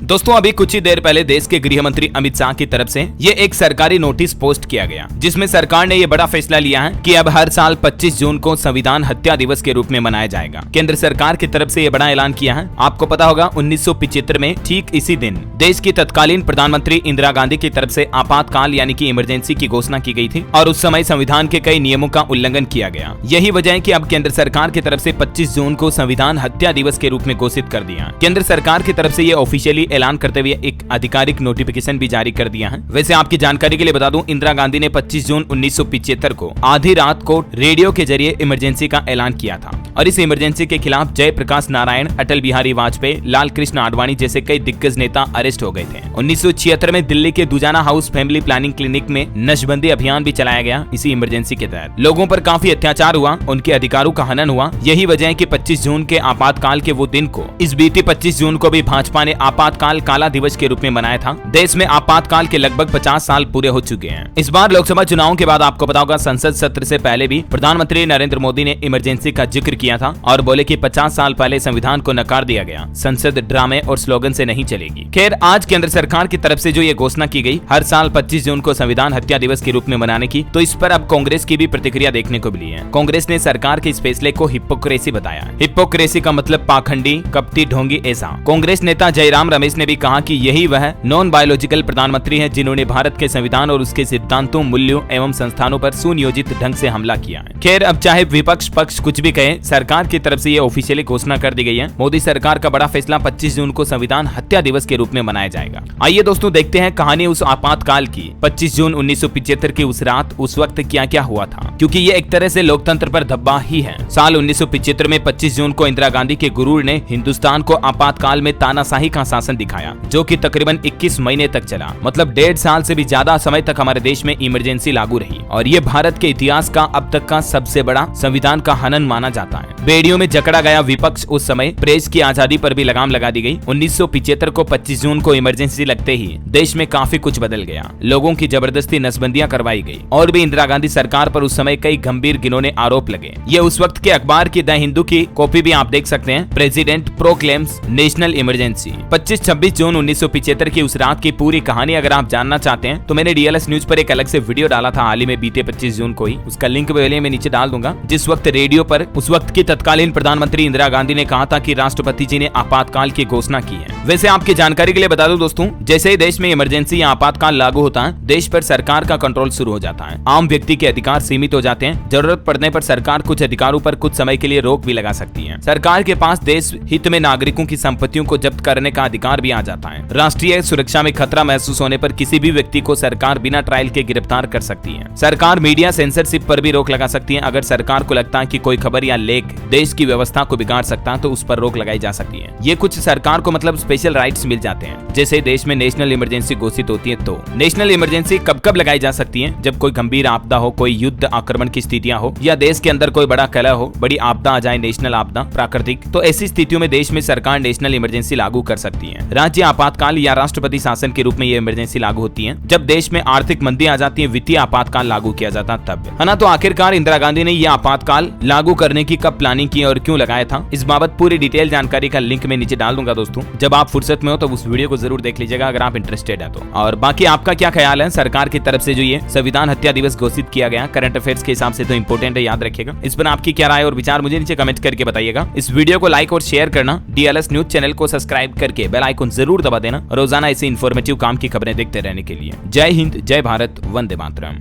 दोस्तों अभी कुछ ही देर पहले देश के गृह मंत्री अमित शाह की तरफ से ये एक सरकारी नोटिस पोस्ट किया गया, जिसमें सरकार ने ये बड़ा फैसला लिया है कि अब हर साल 25 जून को संविधान हत्या दिवस के रूप में मनाया जाएगा। केंद्र सरकार की तरफ से ये बड़ा ऐलान किया है। आपको पता होगा 1975 में ठीक इसी दिन देश की तत्कालीन प्रधानमंत्री इंदिरा गांधी की तरफ से आपातकाल यानी कि इमरजेंसी की घोषणा की गई थी और उस समय संविधान के कई नियमों का उल्लंघन किया गया। यही वजह है कि अब केंद्र सरकार की तरफ से 25 जून को संविधान हत्या दिवस के रूप में घोषित कर दिया। केंद्र सरकार की तरफ से ये ऑफिशियली ऐलान करते हुए एक आधिकारिक नोटिफिकेशन भी जारी कर दिया है। वैसे आपकी जानकारी के लिए बता दूं, इंदिरा गांधी ने 25 जून 1975 को आधी रात को रेडियो के जरिए इमरजेंसी का ऐलान किया था और इस इमरजेंसी के खिलाफ जयप्रकाश नारायण, अटल बिहारी वाजपेयी, लाल कृष्ण आडवाणी जैसे कई दिग्गज नेता अरेस्ट हो गए थे। 1976 में दिल्ली के Dujana house family planning clinic में नशबंदी अभियान भी चलाया गया। इसी इमरजेंसी के तहत लोगों पर काफी अत्याचार हुआ, उनके अधिकारों का हनन हुआ। यही वजह है कि 25 जून के आपातकाल के वो दिन को इस बीती 25 जून को भी भाजपा ने आपातकाल काला दिवस के रूप में मनाया था। देश में आपातकाल के लगभग 50 साल पूरे हो चुके हैं। इस बार लोकसभा चुनाव के बाद आपको पता होगा संसद सत्र से पहले भी प्रधानमंत्री नरेंद्र मोदी ने इमरजेंसी का जिक्र किया था और बोले कि 50 साल पहले संविधान को नकार दिया गया, संसद ड्रामे और स्लोगन से नहीं चलेगी। खैर आज केंद्र सरकार की तरफ से जो ये घोषणा की गई हर साल 25 जून को संविधान हत्या दिवस के रूप में मनाने की, तो इस पर अब कांग्रेस की भी प्रतिक्रिया देखने को मिली है। कांग्रेस ने सरकार के इस फैसले को हिपोक्रेसी बताया। हिपोक्रेसी का मतलब पाखंडी, कपटी, ढोंगी ऐसा। कांग्रेस नेता जयराम रमेश ने भी कहा कि यही वह नॉन बायोलॉजिकल प्रधानमंत्री हैं जिन्होंने भारत के संविधान और उसके सिद्धांतों, मूल्यों एवं संस्थानों पर सुनियोजित ढंग से हमला किया है। खैर अब चाहे विपक्ष पक्ष कुछ भी कहे, सरकार की तरफ से ये ऑफिशियली घोषणा कर दी गई है। मोदी सरकार का बड़ा फैसला 25 जून को संविधान हत्या दिवस के रूप में मनाया जाएगा। आइए दोस्तों देखते हैं कहानी उस आपातकाल की। 25 जून 1975 की उस रात उस वक्त क्या क्या हुआ था, क्योंकि ये एक तरह से लोकतंत्र पर धब्बा ही है। साल 1975 में 25 जून को इंदिरा गांधी के गुरूर ने हिंदुस्तान को आपातकाल में तानाशाही का शासन दिखाया, जो कि तकरीबन 21 महीने तक चला। मतलब 1.5 साल से भी ज्यादा समय तक हमारे देश में इमरजेंसी लागू रही और ये भारत के इतिहास का अब तक का सबसे बड़ा संविधान का हनन माना जाता है। बेड़ियों में जकड़ा गया विपक्ष उस समय, प्रेस की आजादी पर भी लगाम लगा दी गई। 1975 को 25 जून को इमरजेंसी लगते ही देश में काफी कुछ बदल गया। लोगों की जबरदस्ती नसबंदियां करवाई गई और भी इंदिरा गांधी सरकार पर उस समय कई गंभीर घिनौने आरोप लगे। ये उस वक्त के अखबार की द हिंदू की कॉपी भी आप देख सकते हैं। President proclaims national emergency. 25-26 जून 1975 की उस रात की पूरी कहानी अगर आप जानना चाहते हैं तो मैंने डीएलएस न्यूज पर एक अलग से वीडियो डाला था हाल ही में बीते 25 जून को ही। उसका लिंक पहले मैं नीचे डाल दूंगा। जिस वक्त रेडियो पर उस वक्त की तत्कालीन प्रधानमंत्री इंदिरा गांधी ने कहा था कि राष्ट्रपति जी ने आपातकाल की घोषणा की है। वैसे आपकी जानकारी के लिए बता दूं दोस्तों, जैसे ही देश में इमरजेंसी या आपातकाल लागू होता है, देश पर सरकार का कंट्रोल शुरू हो जाता है। आम व्यक्ति के अधिकार सीमित हो जाते हैं। जरूरत पड़ने पर सरकार कुछ अधिकारों पर कुछ समय के लिए रोक भी लगा सकती है। सरकार के पास देश हित में नागरिकों की संपत्तियों को जब्त करने का अधिकार भी आ जाता है। राष्ट्रीय सुरक्षा में खतरा महसूस होने पर किसी भी व्यक्ति को सरकार बिना ट्रायल के गिरफ्तार कर सकती है। सरकार मीडिया सेंसरशिप पर भी रोक लगा सकती है। अगर सरकार को लगता है कि कोई खबर या लेख देश की व्यवस्था को बिगाड़ सकता है तो उस पर रोक लगाई जा सकती है। ये कुछ सरकार को मतलब स्पेशल राइट्स मिल जाते हैं। जैसे देश में नेशनल इमरजेंसी घोषित होती है तो नेशनल इमरजेंसी कब कब लगाई जा सकती है? जब कोई गंभीर आपदा हो, कोई युद्ध आक्रमण की स्थितियां हो या देश के अंदर कोई बड़ा कलह हो, बड़ी आपदा आ जाए, नेशनल आपदा प्राकृतिक, तो ऐसी स्थितियों में देश में सरकार नेशनल इमरजेंसी लागू कर सकती है। राज्य आपातकाल या राष्ट्रपति शासन के रूप में ये इमरजेंसी लागू होती है। जब देश में आर्थिक मंदी आ जाती है, वित्तीय आपातकाल लागू किया जाता तब, है ना। तो आखिरकार इंदिरा गांधी ने यह आपातकाल लागू करने की कब प्लानिंग की और क्यों लगाया था, इस बाबत पूरी डिटेल जानकारी का लिंक मैं नीचे डाल दूंगा दोस्तों। जब आप फुर्सत में हो तो उस वीडियो को जरूर देख लीजिएगा अगर आप इंटरेस्टेड है तो। और बाकी आपका क्या ख्याल है सरकार की तरफ से जो ये संविधान हत्या दिवस घोषित किया गया, करंट अफेयर्स के हिसाब से तो इंपोर्टेंट है, याद रखिएगा। इस पर आपकी क्या राय और विचार मुझे नीचे कमेंट करके बताइएगा। इस वीडियो को लाइक और शेयर करना, डीएलएस न्यूज चैनल को सब्सक्राइब करके बेल आइकन जरूर दबा देना रोजाना ऐसे इन्फॉर्मेटिव काम की खबरें देखते रहने के लिए। जय हिंद, जय भारत, वंदे मातरम।